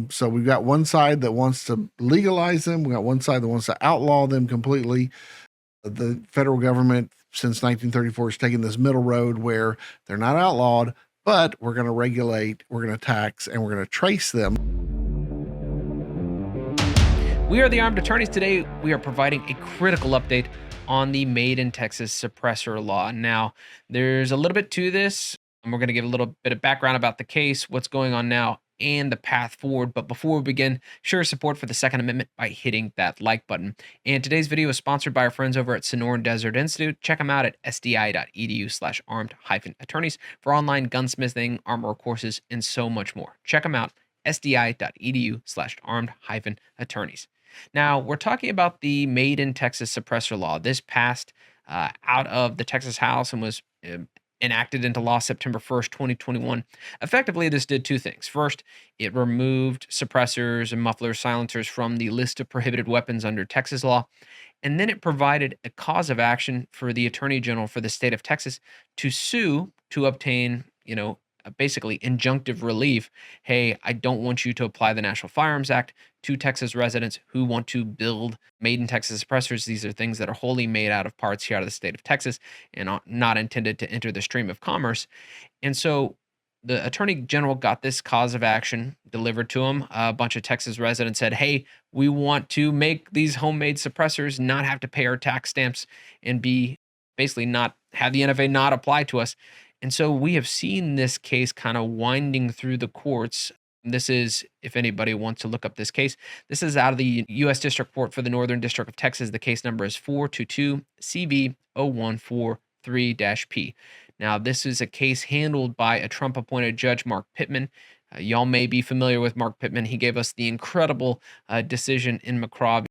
So we've got one side that wants to legalize them. We got one side that wants to outlaw them completely. The federal government since 1934 has taken this middle road where they're not outlawed, but we're going to regulate, we're going to tax, and we're going to trace them. We are the Armed Attorneys. Today, we are providing a critical update on the Made in Texas suppressor law. Now, there's a little bit to this, and we're going to give a little bit of background about the case, what's going on now, and the path forward. But before we begin, show your support for the Second Amendment by hitting that like button. And today's video is sponsored by our friends over at Sonoran Desert Institute. Check them out at sdi.edu/armed-attorneys for online gunsmithing, armor courses, and so much more. Check them out, sdi.edu/armed-attorneys. Now, we're talking about the Made in Texas suppressor law. This passed out of the Texas House and was enacted into law September 1st, 2021. Effectively, this did two things. First, it removed suppressors and mufflers, silencers from the list of prohibited weapons under Texas law. And then it provided a cause of action for the Attorney General for the state of Texas to sue to obtain, basically injunctive relief. Hey, I don't want you to apply the National Firearms Act to Texas residents who want to build Made in Texas suppressors. These are things that are wholly made out of parts here out of the state of Texas and are not intended to enter the stream of commerce. And so the Attorney General got this cause of action delivered to him. A bunch of Texas residents said, hey, we want to make these homemade suppressors not have to pay our tax stamps and be basically not have the NFA not apply to us. And so we have seen this case kind of winding through the courts. This is, if anybody wants to look up this case, this is out of the U.S. District Court for the Northern District of Texas. The case number is 422-CV0143-P. Now, this is a case handled by a Trump-appointed judge, Mark Pittman. Y'all may be familiar with Mark Pittman. He gave us the incredible decision in McCraw.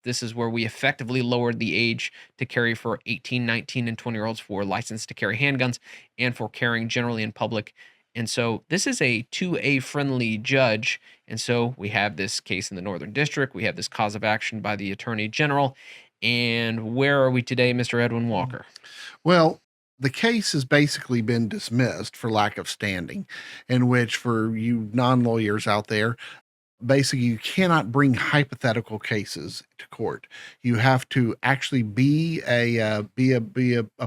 This is where we effectively lowered the age to carry for 18, 19, and 20-year-olds for license to carry handguns and for carrying generally in public. And so this is a 2A friendly judge. And so we have this case in the Northern District. We have this cause of action by the Attorney General. And where are we today, Mr. Edwin Walker? Well, the case has basically been dismissed for lack of standing, in which, for you non-lawyers out there, basically you cannot bring hypothetical cases to court. You have to actually be a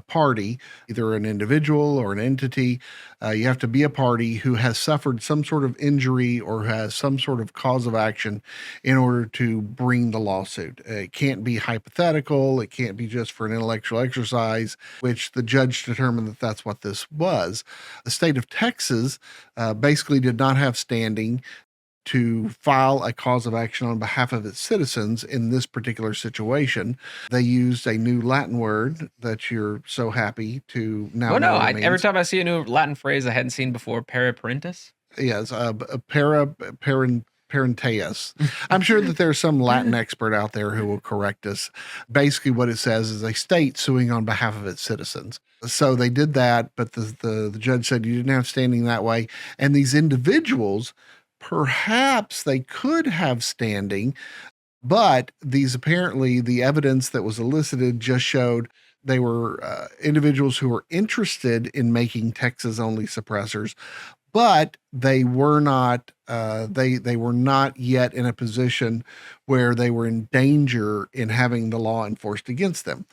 party, either an individual or an entity. You have to be a party who has suffered some sort of injury or has some sort of cause of action in order to bring the lawsuit. It can't be hypothetical. It can't be just for an intellectual exercise, which the judge determined that that's what this was. The state of Texas basically did not have standing to file a cause of action on behalf of its citizens in this particular situation. They used a new Latin word that you're so happy to now Well, know no, what it means. every time I see a new Latin phrase I hadn't seen before, periparentis. Yes, parenteus. I'm sure that there's some Latin expert out there who will correct us. Basically, what it says is a state suing on behalf of its citizens. So they did that, but the judge said you didn't have standing that way. And these individuals, perhaps they could have standing, but apparently the evidence that was elicited just showed they were individuals who were interested in making Texas only suppressors, but they were not they were not yet in a position where they were in danger in having the law enforced against them.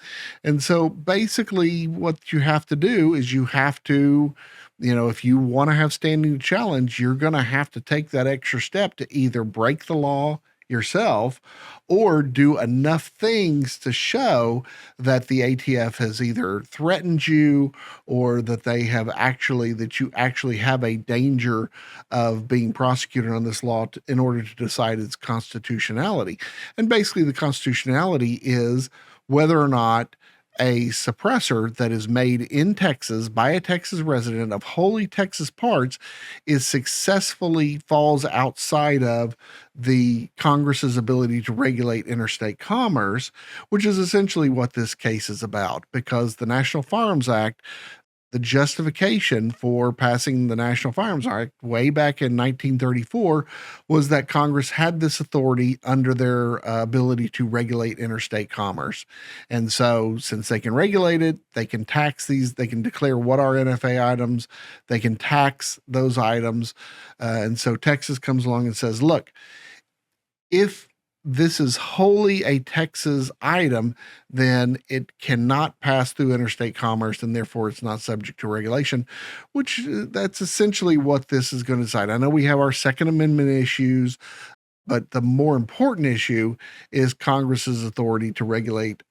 And so basically what you have to do is you have to, if you want to have standing to challenge, you're going to have to take that extra step to either break the law yourself or do enough things to show that the ATF has either threatened you or that you actually have a danger of being prosecuted on this law in order to decide its constitutionality. And basically the constitutionality is whether or not a suppressor that is made in Texas by a Texas resident of wholly Texas parts is successfully falls outside of the Congress's ability to regulate interstate commerce, which is essentially what this case is about, because the National Firearms Act The justification for passing the National Firearms Act way back in 1934 was that Congress had this authority under their ability to regulate interstate commerce. And so, since they can regulate it, they can tax these, they can declare what are NFA items, they can tax those items. And so, Texas comes along and says, look, if this is wholly a Texas item, then it cannot pass through interstate commerce and therefore it's not subject to regulation, which that's essentially what this is going to decide. I know we have our Second Amendment issues, but the more important issue is Congress's authority to regulate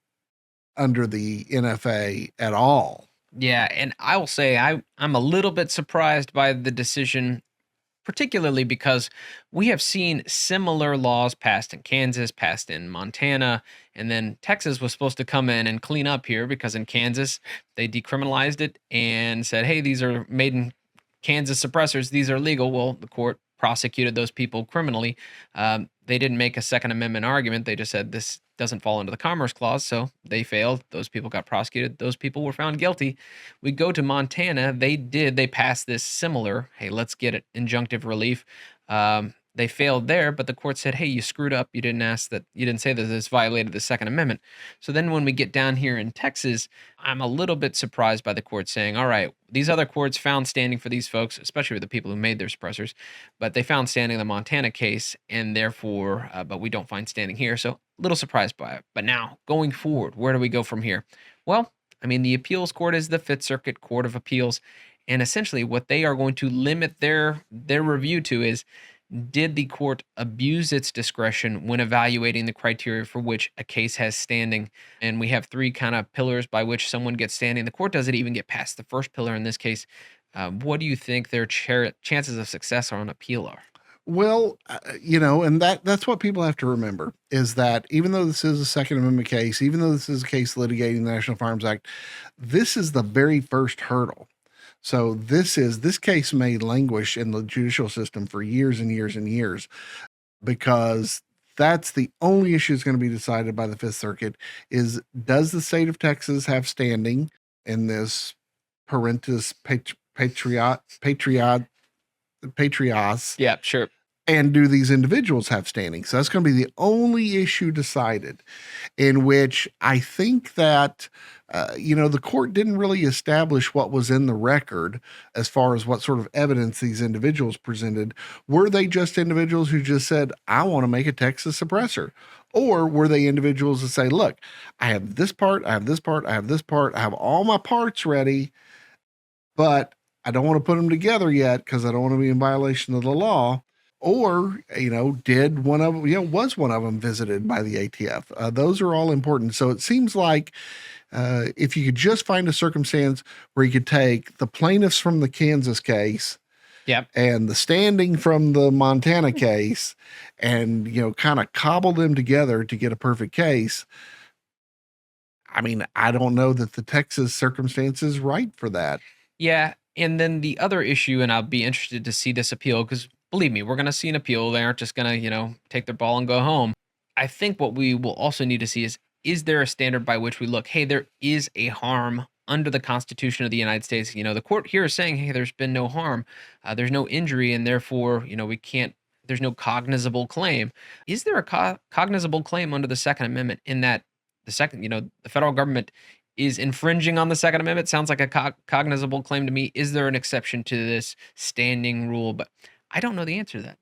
under the NFA at all. Yeah, and I will say I'm a little bit surprised by the decision, particularly because we have seen similar laws passed in Kansas, passed in Montana, and then Texas was supposed to come in and clean up here because in Kansas they decriminalized it and said, hey, these are made in Kansas suppressors, these are legal. Well, the court prosecuted those people criminally. They didn't make a Second Amendment argument. They just said this doesn't fall into the Commerce Clause, so they failed. Those people got prosecuted. Those people were found guilty. We go to Montana. They passed this similar, hey, let's get it, injunctive relief. They failed there, but the court said, hey, you screwed up. You didn't say that this violated the Second Amendment. So then when we get down here in Texas, I'm a little bit surprised by the court saying, all right, these other courts found standing for these folks, especially the people who made their suppressors, but they found standing in the Montana case, and therefore, but we don't find standing here. So a little surprised by it. But now, going forward, where do we go from here? Well, I mean, the appeals court is the Fifth Circuit Court of Appeals, and essentially what they are going to limit their review to is, did the court abuse its discretion when evaluating the criteria for which a case has standing? And we have three kind of pillars by which someone gets standing. The court doesn't even get past the first pillar in this case. What do you think their chances of success on appeal are? Well, and that's what people have to remember is that even though this is a Second Amendment case, even though this is a case litigating the National Firearms Act, this is the very first hurdle. So this case may languish in the judicial system for years and years and years because that's the only issue that's going to be decided by the Fifth Circuit is, does the state of Texas have standing in this parentis patrias? Yeah, sure. And do these individuals have standing? So that's going to be the only issue decided, in which I think that, the court didn't really establish what was in the record as far as what sort of evidence these individuals presented. Were they just individuals who just said, I want to make a Texas suppressor? Or were they individuals that say, look, I have this part, I have this part, I have this part, I have all my parts ready, but I don't want to put them together yet because I don't want to be in violation of the law. Or, did one of was one of them visited by the ATF? Those are all important. So it seems like if you could just find a circumstance where you could take the plaintiffs from the Kansas case, yep, and the standing from the Montana case, and kind of cobble them together to get a perfect case. I mean, I don't know that the Texas circumstance is right for that. Yeah, and then the other issue, and I'll be interested to see this appeal because believe me, we're going to see an appeal. They aren't just going to, take their ball and go home. I think what we will also need to see is there a standard by which we look, hey, there is a harm under the Constitution of the United States? The court here is saying, hey, there's been no harm. There's no injury, and therefore, we can't, there's no cognizable claim. Is there a cognizable claim under the Second Amendment in that the federal government is infringing on the Second Amendment? Sounds like a cognizable claim to me. Is there an exception to this standing rule? But I don't know the answer to that.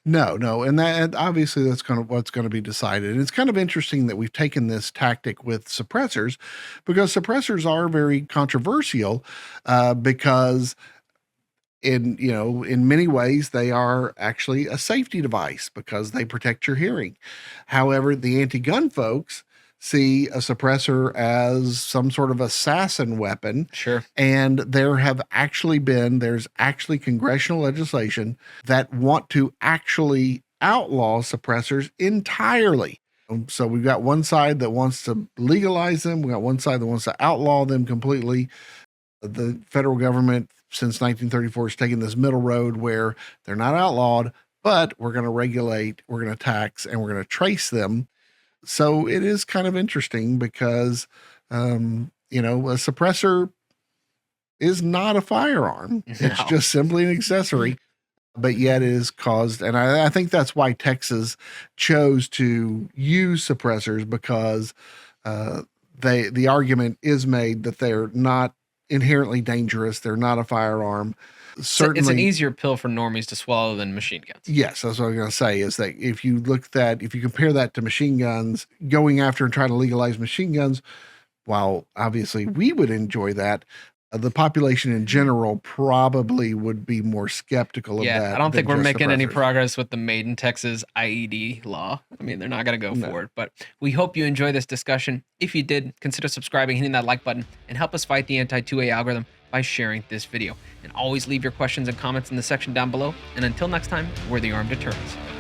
No, and obviously that's kind of what's going to be decided. And it's kind of interesting that we've taken this tactic with suppressors, because suppressors are very controversial, because in many ways they are actually a safety device because they protect your hearing. However, the anti-gun folks see a suppressor as some sort of assassin weapon. Sure. And there's actually congressional legislation that want to actually outlaw suppressors entirely. So we've got one side that wants to legalize them. We got one side that wants to outlaw them completely. The federal government since 1934 has taken this middle road where they're not outlawed, but we're going to regulate, we're going to tax, and we're going to trace them. So it is kind of interesting because, a suppressor, is not a firearm. It's No. just simply an accessory, but yet it is caused. And I think that's why Texas chose to use suppressors, because the argument is made that they're not inherently dangerous. They're not a firearm. Certainly, it's an easier pill for normies to swallow than machine guns. yes, that's what I'm going to say, is that if you compare that to machine guns, going after and trying to legalize machine guns, while obviously we would enjoy that, the population in general probably would be more skeptical of that. I don't think than we're just making any suppressors. progress with the Made in Texas IED law. I mean, they're not going to go No. for it, but we hope you enjoy this discussion. If you did, consider subscribing, hitting that like button, and help us fight the anti-2A algorithm by sharing this video. And always leave your questions and comments in the section down below. And until next time, we're the Armed Deterrents.